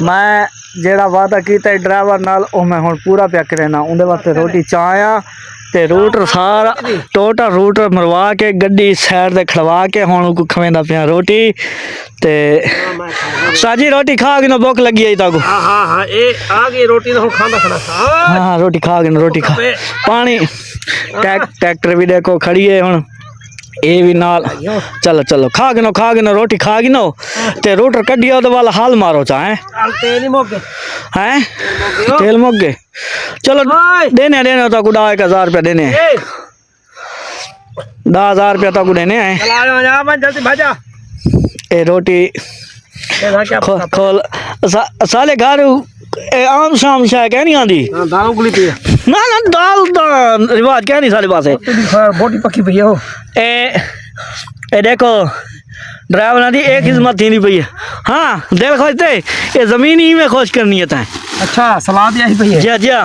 मैं जेड़ा वादा किया ड्राइवर नाल ओ मैं हुण पूरा पिया करना उहदे वास्ते रोटी चाया ते रूटर सारा टोटल रूटर मरवा के गड्डी साइड ते खड़वा के हुण को खवेंदा पिया रोटी ते साजी रोटी खा के ना भूख लगी आई ताको। हां हां हां ए आ गई रोटी तो खांदा खड़ा हां रोटी खा के रोटी खा पानी ट्रैक्टर भी देखो खड़ी है हुण ए भी नाल चलो चलो खा के ना रोटी खा के ना ते रोटर कड्डिया ओदे वाला हाल मारो चा है तेल ही मुक हैं तेल मुक गए चलो देने तो को 1000 रुपया देने 10,000 रुपया तो को देने हैं चला जा मैं जल्दी भाजा ए रोटी खोल साले घर आम शाम शाय कह नहीं आंदी दाल उगली पी ना दाल दा रिवाज क्या नहीं साले पासे बोटी पक्की पई हो ए देखो ड्राइवर दी एक खिदमत थी नहीं पई है हाँ दिल खुश थे ये जमीन ही में खुश करनी है तैं अच्छा सलाद आई पई है जा जा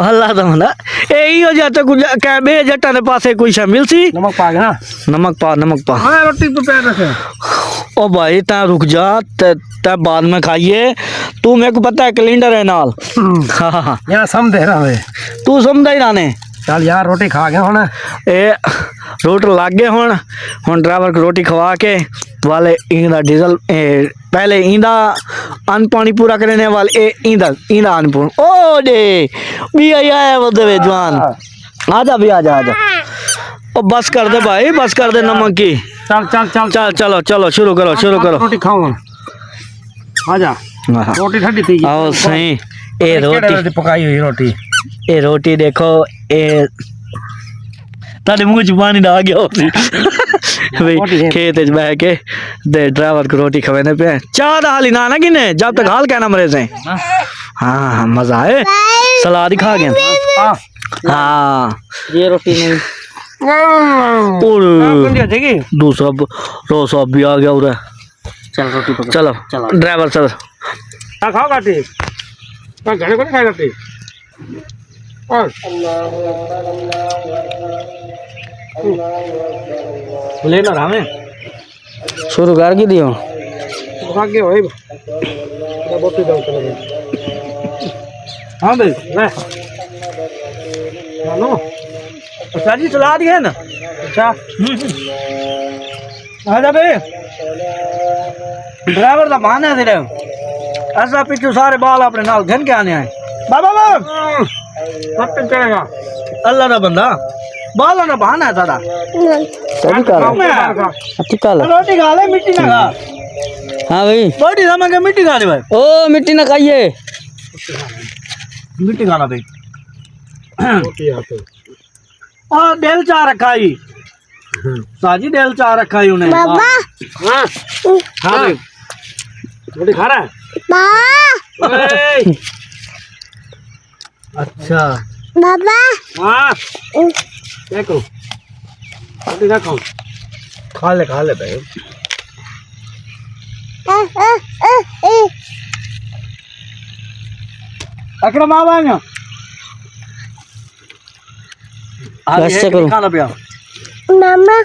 अल्लाह दा बंदा ए इयो जट कुछ कै बे जट्टा दे पासे कोई शे मिलसी नमक पा गया नमक पा हां रोटी तो पैर रखे ओ भाई ता रुक जा ते बाद में खाइए तू मेरे को पता है कैलेंडर है नाल हां यहां समझ रहा है तू समझ ही राने चल यार रोटी खा गया हुन ए रोटर लग गए हुन ड्राइवर को रोटी खवा के वाले इंदा डीजल पहले इंदा अन पानी पूरा करने वाले इंदा अन पूरा ओ दे भी आया वो दे जवान आजा भी आजा ओ बस कर दे भाई बस कर दे नमक की चल चलो शुरू करो रोटी खाऊं आजा रोटी ठंडी थी आओ सही ए रोटी पकाई हुई रोटी ए रोटी देखो ए तारे मुंह च पानी आ गया भाई खेत च बह के दे ड्राइवर को रोटी खवाने पे चाह दा हाली ना किने जब तक हाल कहना मरे से हाँ मजा आए सलाद ही खा गया हाँ ये रोटी नहीं दूसरा रोसा भी आ गया उधर चल रोटी पका चलो ड्राइवर सर खाओ काटी घने को खाए काटी और लेना रामे शुरू कर की दियो भाग्य होए बोटी दाल चलो हां भाई ले मानो अच्छा जी चला दिए ना अच्छा आजा बे ड्राइवर का बहाना है तेरे ऐसा पीछे सारे बाल अपने नाल घन के आने आए बाबा सब पे चलेगा अल्लाह का बंदा बाल ना बहाना है सारा सही कल रोटी खा ले मिट्टी ना खा हाँ भाई रोटी समझ के मिट्टी खा ले भाई ओ मिट्टी ना खाइए मिट्टी खाना भाई और डेल चाह रखा ही साजी डेल चाह रखा ही उन्हें बाबा हाँ रोटी खा रहा है अच्छा बाबा हाँ क्या करूँ रोटी क्या खाऊं खा ले भाई अकड़म आवांगा खाना पिया मामा